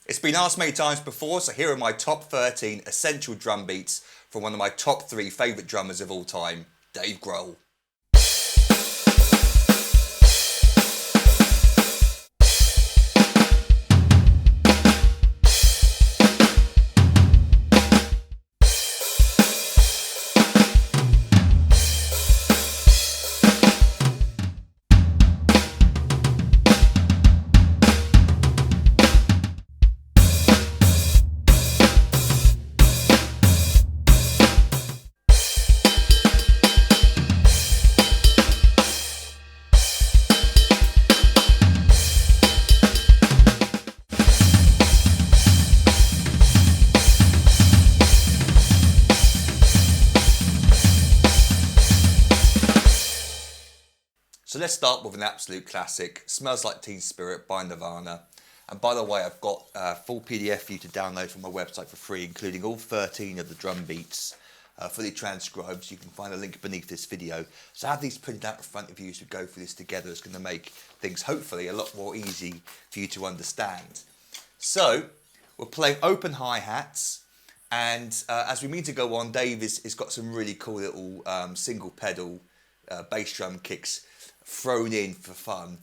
It's been asked many times before, so here are my top 13 essential drum beats from one of my top 3 favourite drummers of all time, Dave Grohl. So let's start with an absolute classic, Smells Like Teen Spirit by Nirvana. And by the way, I've got a full PDF for you to download from my website for free, including all 13 of the drum beats, fully transcribed. You can find a link beneath this video. So have these printed out in front of you as we go through this together. It's going to make things hopefully a lot more easy for you to understand. So we're playing open hi-hats. And as we mean to go on, Dave has got some really cool little single pedal bass drum kicks thrown in for fun.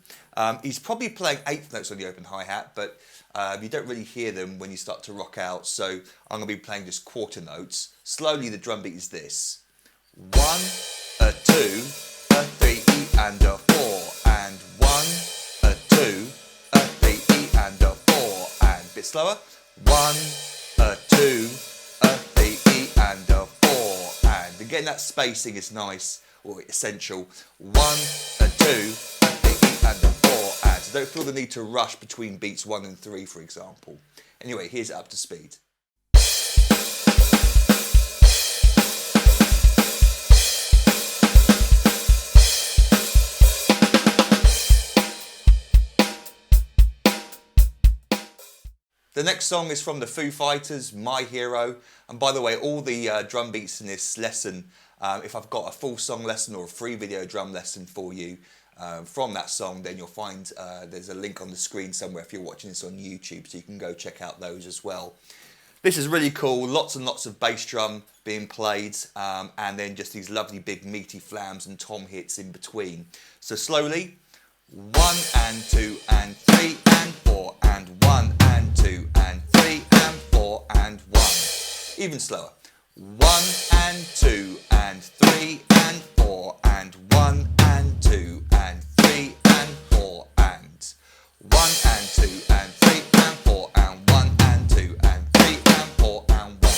He's probably playing 8th notes on the open hi-hat, but you don't really hear them when you start to rock out, so I'm going to be playing just quarter notes. Slowly the drum beat is this. 1, a 2, a 3, and a 4, and 1, a 2, a 3, and a 4, and a bit slower. 1, a 2, a 3, and a 4, and again that spacing is nice, or essential. 1, a 2, a 3, and a 4, and so don't feel the need to rush between beats 1 and 3, for example. Anyway, here's it up to speed. The next song is from the Foo Fighters, My Hero. And by the way, all the drum beats in this lesson, if I've got a full song lesson or a free video drum lesson for you from that song, then you'll find there's a link on the screen somewhere if you're watching this on YouTube, so you can go check out those as well. This is really cool, lots and lots of bass drum being played, and then just these lovely big meaty flams and tom hits in between. So slowly, 1 and 2 and 3 and 4 and 1 and 2 and 3 and 4 and 1. Even slower. 1 and 2 and 3 and 4 and 1 and 2 and 3 and 4 and 1 and 2 and 3 and 4 and 1 and 2 and 3 and 4 and 1.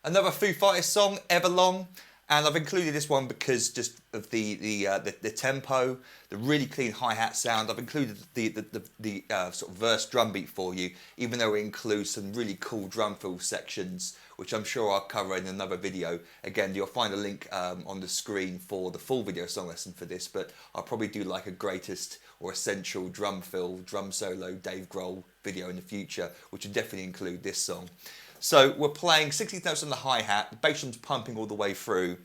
Another Foo Fighters song, Everlong, and I've included this one because just of the tempo, the really clean hi-hat sound. I've included the sort of verse drum beat for you, even though it includes some really cool drum fill sections, which I'm sure I'll cover in another video. Again, you'll find a link on the screen for the full video song lesson for this, but I'll probably do like a greatest or essential drum fill, drum solo Dave Grohl video in the future, which will definitely include this song. So we're playing 16th notes on the hi-hat, the bass drum's pumping all the way through.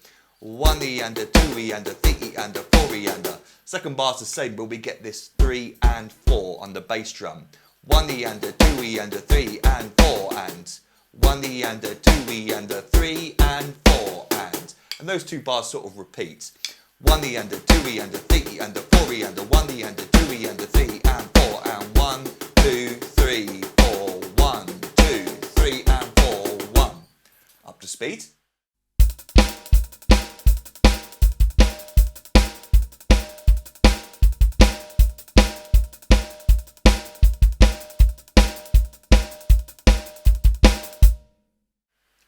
1E and a 2E and a 3E and a 4E and a. Second bar's the same, but we get this 3 and 4 on the bass drum. 1E and a 2E and a 3 and 4 and 1E and a 2E and a 3 and 4 and those two bars sort of repeat. 1E and a 2E and a 3E and a 4E and a 1E and a 2E and a 3 and 4 and 1, 2, 3, 4, 1, 2, 3 and 4, 1. Up to speed.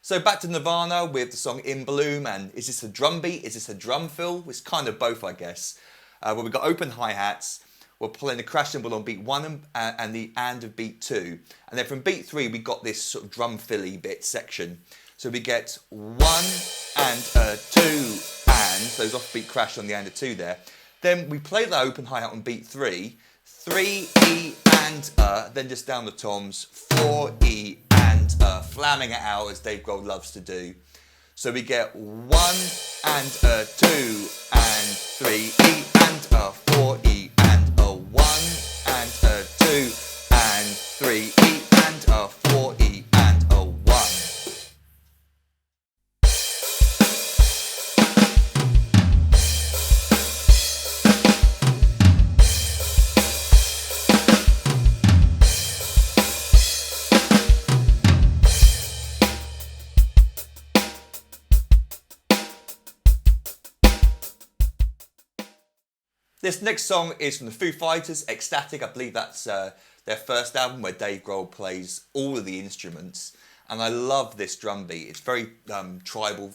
So back to Nirvana with the song In Bloom, and is this a drum beat? Is this a drum fill? It's kind of both, I guess. Where we've got open hi-hats, we're playing the crash cymbal on beat 1 and the and of beat 2. And then from beat 3, we got this sort of drum filly bit section. So we get 1 and a 2 and, those offbeat crash on the and a 2 there. Then we play that open hi-hat on beat 3, 3 E and then just down the toms, 4 E and flamming it out as Dave Grohl loves to do. So we get 1 and 2 and 3 E and 4 E and 1 and 2 and 3 E and 4 E and 1. This next song is from the Foo Fighters, Ecstatic. I believe that's their first album where Dave Grohl plays all of the instruments. And I love this drum beat. It's very tribal,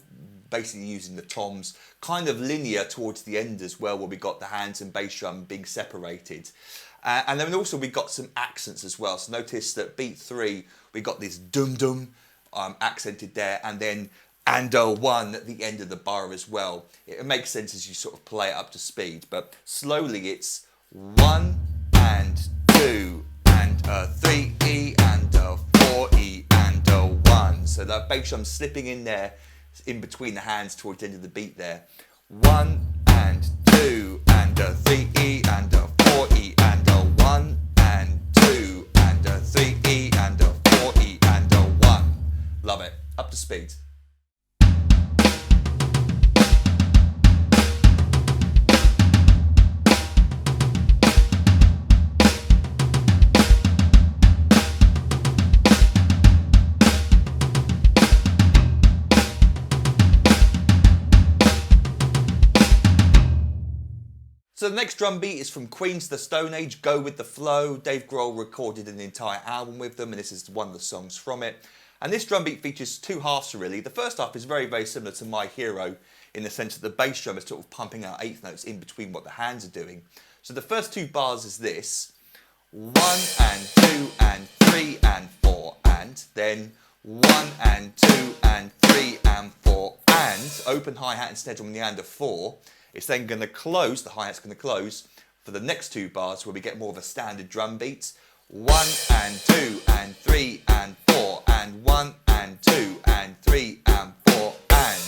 basically using the toms, kind of linear towards the end as well, where we got the hands and bass drum being separated. And then also we got some accents as well. So notice that beat 3, we got this dum-dum accented there, and then and 1 at the end of the bar as well. It makes sense as you sort of play it up to speed, but slowly it's 1 and 2 and 3 E and 4 E and 1. So that bass drum slipping in there, in between the hands towards the end of the beat there. 1 and 2 and 3 E and 4 E and 1 and 2 and 3 E and 4 E and 1. Love it. Up to speed. So the next drum beat is from Queen's The Stone Age, Go With The Flow. Dave Grohl recorded an entire album with them, and this is one of the songs from it. And this drum beat features 2 halves really. The first half is very, very similar to My Hero in the sense that the bass drum is sort of pumping out 8th notes in between what the hands are doing. So the first 2 bars is this. 1 and 2 and 3 and 4 and, then 1 and 2 and 3 and 4 and, open hi-hat and snare drum on the and of 4. It's then going to close, the hi-hat's going to close for the next 2 bars where we get more of a standard drum beat. 1 and 2 and 3 and 4 and 1 and 2 and 3 and 4 and.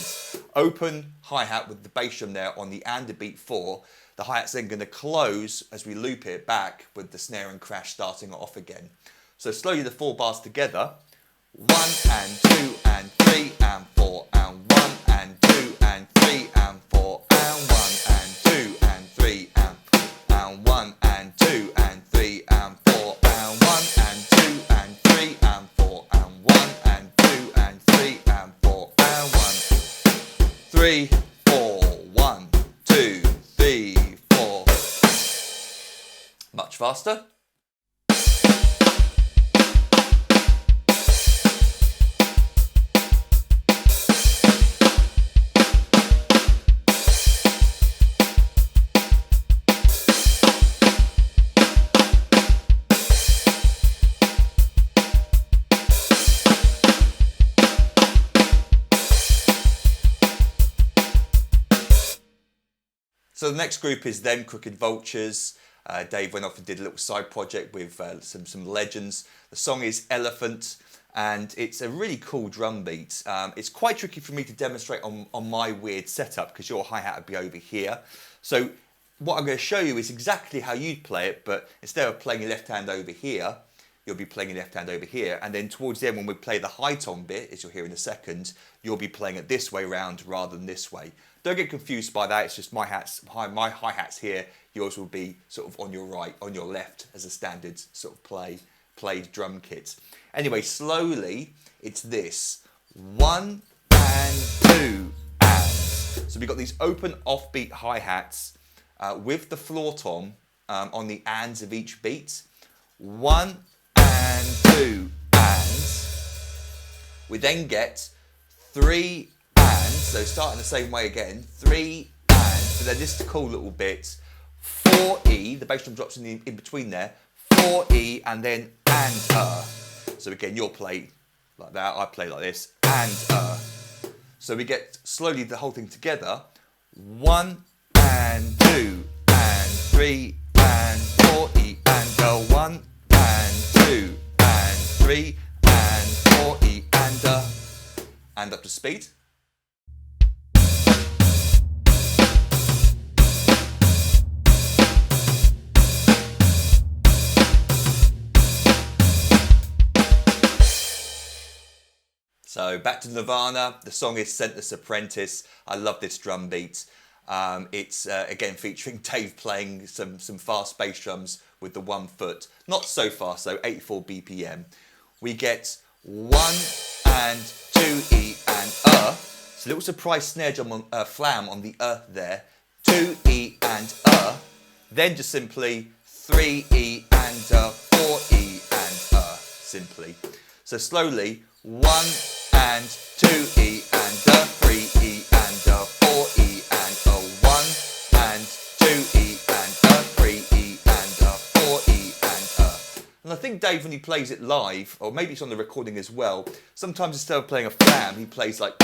Open hi-hat with the bass drum there on the and beat 4. The hi-hat's then going to close as we loop it back with the snare and crash starting it off again. So slowly the 4 bars together. 1 and 2 and 3 and 4 and 1 and 2 and 3 and 4 and 1 and 2 and 3 and 1 and 2 and 3 and 4 and 1 and 2 and 3 and 4 and 1 and 2 and 3 and 4 and 1 3 4 1 2 3 4. Much faster. So the next group is then Crooked Vultures. Dave went off and did a little side project with some legends. The song is Elephant, and it's a really cool drum beat. It's quite tricky for me to demonstrate on my weird setup because your hi-hat would be over here. So what I'm going to show you is exactly how you'd play it, but instead of playing your left hand over here, you'll be playing your left hand over here, and then towards the end when we play the high tom bit, as you'll hear in a second, you'll be playing it this way round rather than this way. Don't get confused by that, it's just my hi-hat's here, yours will be sort of on your right, on your left as a standard sort of played drum kit. Anyway, slowly, it's this. 1 and 2 and. So we've got these open offbeat hi-hats with the floor tom on the ands of each beat. 1 and 2 and. We then get 3 and, so starting the same way again, 3 and, but then just a cool little bit, 4E, the bass drum drops in between there, 4E and then and. So again, you'll play like that, I play like this, and. So we get slowly the whole thing together, 1 and 2 and 3 and 4E and a 1 and 2 and 3 and 4 E and a, and up to speed. So back to Nirvana, the song is Scentless Apprentice. I love this drum beat. It's again featuring Dave playing some fast bass drums with the 1 foot. Not so fast though, 84 BPM. We get 1 and 2 E and So little surprise snare drum on, flam on the there. 2 E and then just simply 3 E and 4 E and simply. So slowly 1 and 2 E and 3 E and 4 E and 1 and 2 E and 3 E and 4 E and And I think Dave, when he plays it live, or maybe it's on the recording as well, sometimes instead of playing a flam, he plays like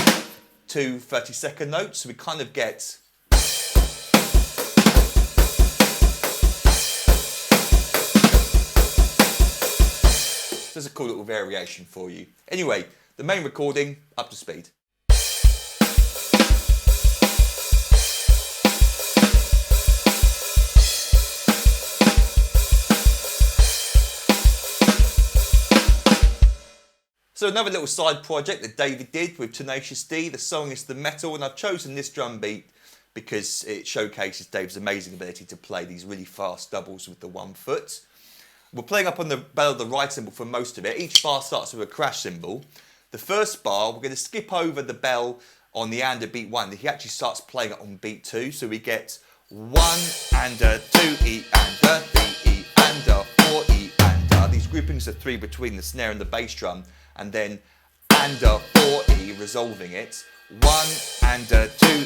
2 30-second notes, so we kind of get there's a cool little variation for you. Anyway, the main recording, up to speed. So another little side project that David did with Tenacious D. The song is The Metal, and I've chosen this drum beat because it showcases Dave's amazing ability to play these really fast doubles with the 1 foot. We're playing up on the bell of the right cymbal for most of it. Each bar starts with a crash cymbal. The first bar, we're going to skip over the bell on the and beat 1. He actually starts playing it on beat 2. So we get 1 and 2 E and 3 E and 4 E and these groupings of 3 between the snare and the bass drum, and then and 4 E, resolving it. 1 and 2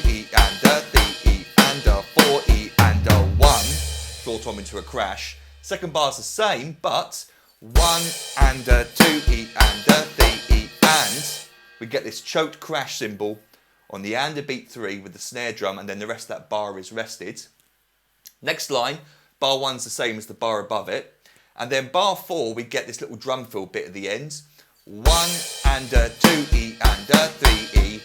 E and 3 E and 4 E and 1. Floor tom into a crash. Second bar's the same, but 1 and 2 E and 3 E and we get this choked crash cymbal on the and beat 3 with the snare drum, and then the rest of that bar is rested. Next line, bar 1's the same as the bar above it, and then bar 4 we get this little drum fill bit at the end. 1 and 2 E and 3 E.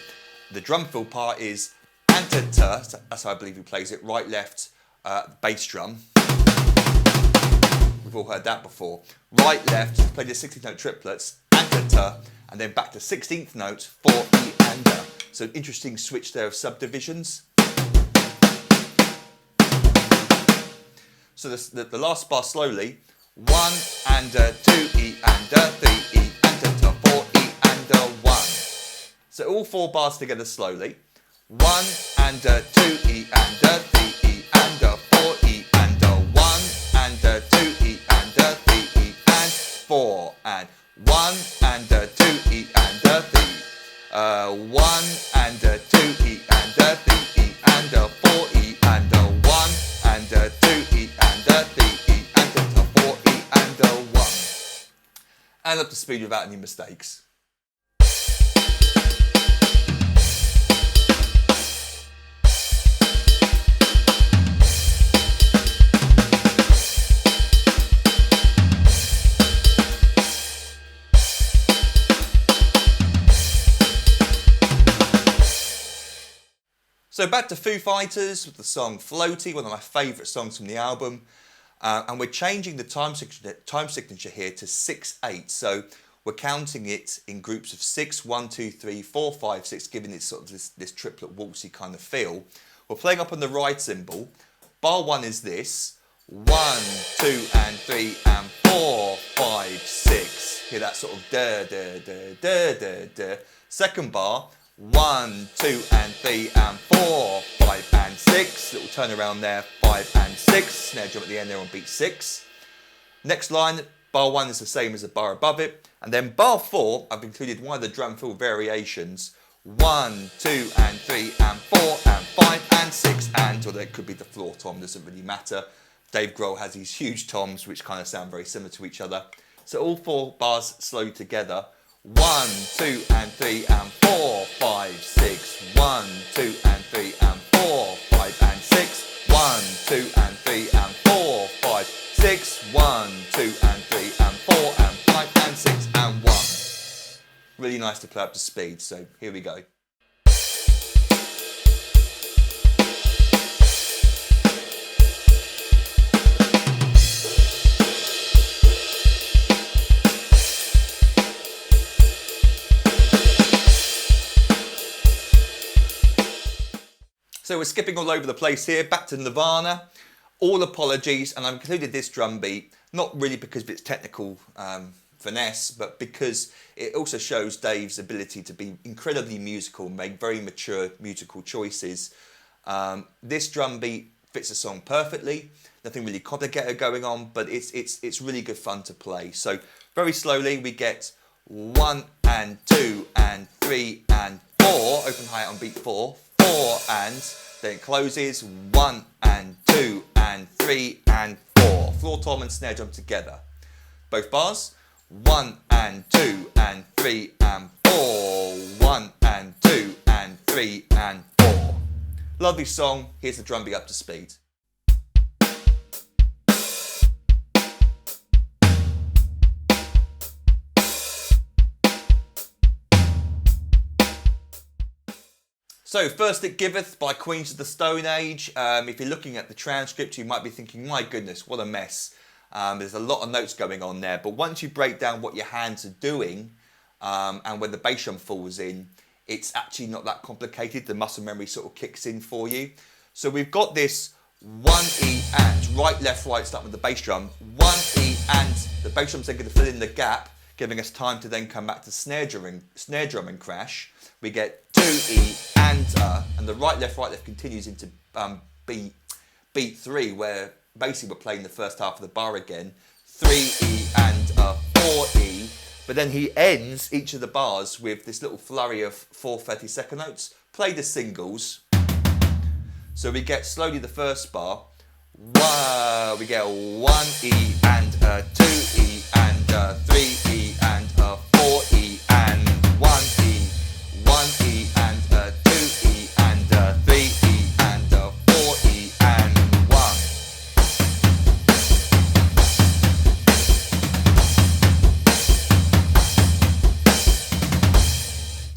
The drum fill part is and ta, that's how I believe he plays it, right left bass drum. We've all heard that before. Right, left, play the 16th note triplets, and ta, and then back to 16th note, 4 E and So an interesting switch there of subdivisions. So the last bar slowly, 1 and 2 E and 3 E and 4 E and 1. So all 4 bars together slowly, 1 and 2 E and 3 E and 4 E and 1 and 2 E and 3 E and 4 and 1 and 2 E and 3 1 and 2 E and 3 E and 4 E and 1 and 2 E and 3 E and 4 E and 1. And up to speed without any mistakes. So back to Foo Fighters with the song Floaty, one of my favourite songs from the album. And we're changing the time signature here to 6/8. So we're counting it in groups of 6, 1, 2, 3, 4, 5, 6, giving it sort of this triplet waltzy kind of feel. We're playing up on the right cymbal. Bar 1 is this. 1, 2 and 3 and 4, 5, 6. Hear that sort of da da da da da da. Second bar. 1, 2 and 3 and 4, 5 and 6. Little turnaround there, 5 and 6. Snare drum at the end there on beat 6. Next line, bar 1 is the same as the bar above it. And then bar 4, I've included one of the drum fill variations. 1, 2 and 3 and 4 and 5 and 6 and, or it could be the floor tom, doesn't really matter. Dave Grohl has these huge toms which kind of sound very similar to each other. So all 4 bars slow together. 1, 2 and 3 and 4, 5, 6. 1, 2 and 3 and 4, 5 and 6. 1, 2 and 3 and 4, 5, 6. 1, really nice to play up to speed. So here we go. So we're skipping all over the place here, back to Nirvana. All apologies, and I've included this drum beat, not really because of its technical finesse, but because it also shows Dave's ability to be incredibly musical, make very mature musical choices. This drum beat fits the song perfectly, nothing really complicated going on, but it's really good fun to play. So very slowly we get 1 and 2 and 3 and 4, open hi-hat on beat 4, 4 and, then it closes 1 and 2 and 3 and 4. Floor tom and snare drum together. Both bars, 1 and 2 and 3 and 4. 1 and 2 and 3 and 4. Lovely song. Here's the drum beat up to speed. So first It Giveth by Queens of the Stone Age. If you're looking at the transcript, you might be thinking, my goodness, what a mess. There's a lot of notes going on there, but once you break down what your hands are doing and when the bass drum falls in, it's actually not that complicated. The muscle memory sort of kicks in for you. So we've got this 1E and, right, left, right, starting with the bass drum. 1E and, the bass drum's then going to fill in the gap, giving us time to then come back to snare drum and crash. We get 2E and the right, left continues into beat 3, where basically we're playing the first half of the bar again. 3E and 4E, but then he ends each of the bars with this little flurry of 4 32nd notes, played as singles. So we get slowly the first bar, we get 1E and 2E and 3E and 4E and 1E, 1E and 2E and 3E and 4E and 1.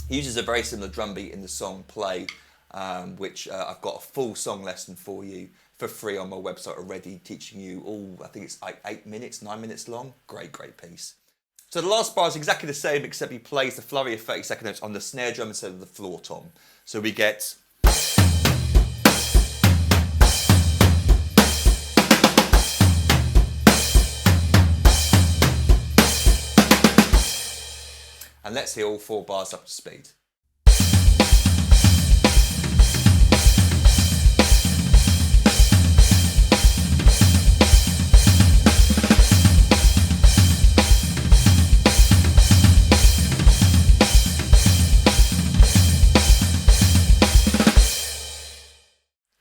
He uses a very similar drum beat in the song Play, which I've got a full song lesson for you for free on my website already, teaching you all, I think it's like 9 minutes long. Great piece. So the last bar is exactly the same, except he plays the flurry of 32nd notes on the snare drum instead of the floor tom. So we get... And let's hear all 4 bars up to speed.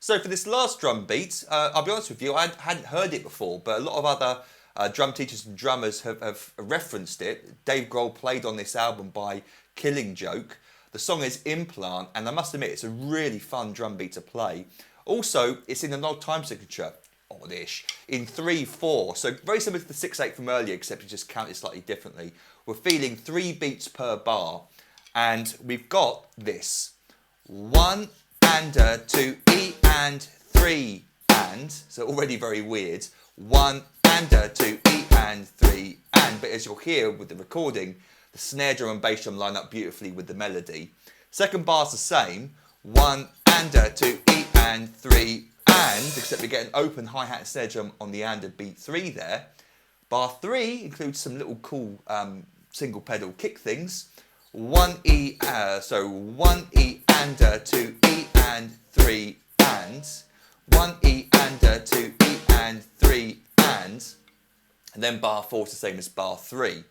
So for this last drum beat, I'll be honest with you, I hadn't heard it before, but a lot of other drum teachers and drummers have referenced it. Dave Grohl played on this album by Killing Joke. The song is Implant, and I must admit, it's a really fun drum beat to play. Also, it's in an odd time signature, oddish, in 3/4. So very similar to the 6/8 from earlier, except you just count it slightly differently. We're feeling 3 beats per bar, and we've got this 1 and 2E and 3 and, so already very weird, 1 and 2E and 3 and, but as you'll hear with the recording, the snare drum and bass drum line up beautifully with the melody. Second bar's the same, 1 and 2E and 3 and, except we get an open hi-hat and snare drum on the and of beat 3 there. Bar 3 includes some little cool single pedal kick things. 1E, so 1E and 2E and 3 and, 1E and 2E and 3 and then bar 4 is the same as bar 3.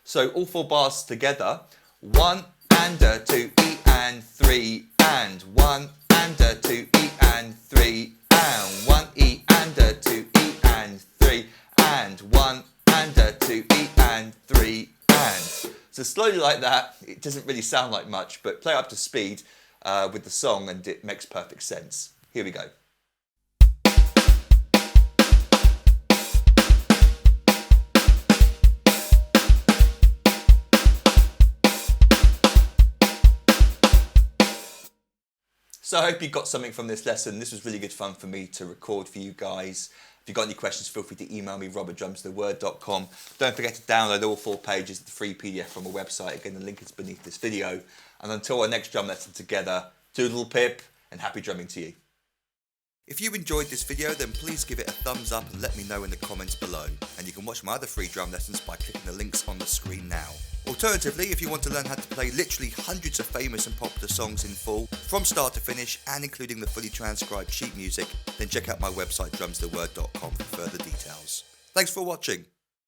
So all 4 bars together, 1 and 2E and 3 and, 1 and 2E and 3 and, 1E and 2E and 3 and, 1 and 2E and 3 and. So slowly like that, it doesn't really sound like much, but play up to speed with the song and it makes perfect sense. Here we go. So I hope you got something from this lesson. This was really good fun for me to record for you guys. If you've got any questions, feel free to email me, rob@drumstheword.com. Don't forget to download all 4 pages of the free PDF from my website. Again, the link is beneath this video. And until our next drum lesson together, toodle pip and happy drumming to you. If you enjoyed this video, then please give it a thumbs up and let me know in the comments below. And you can watch my other free drum lessons by clicking the links on the screen now. Alternatively, if you want to learn how to play literally hundreds of famous and popular songs in full, from start to finish, and including the fully transcribed sheet music, then check out my website drumstheword.com for further details. Thanks for watching.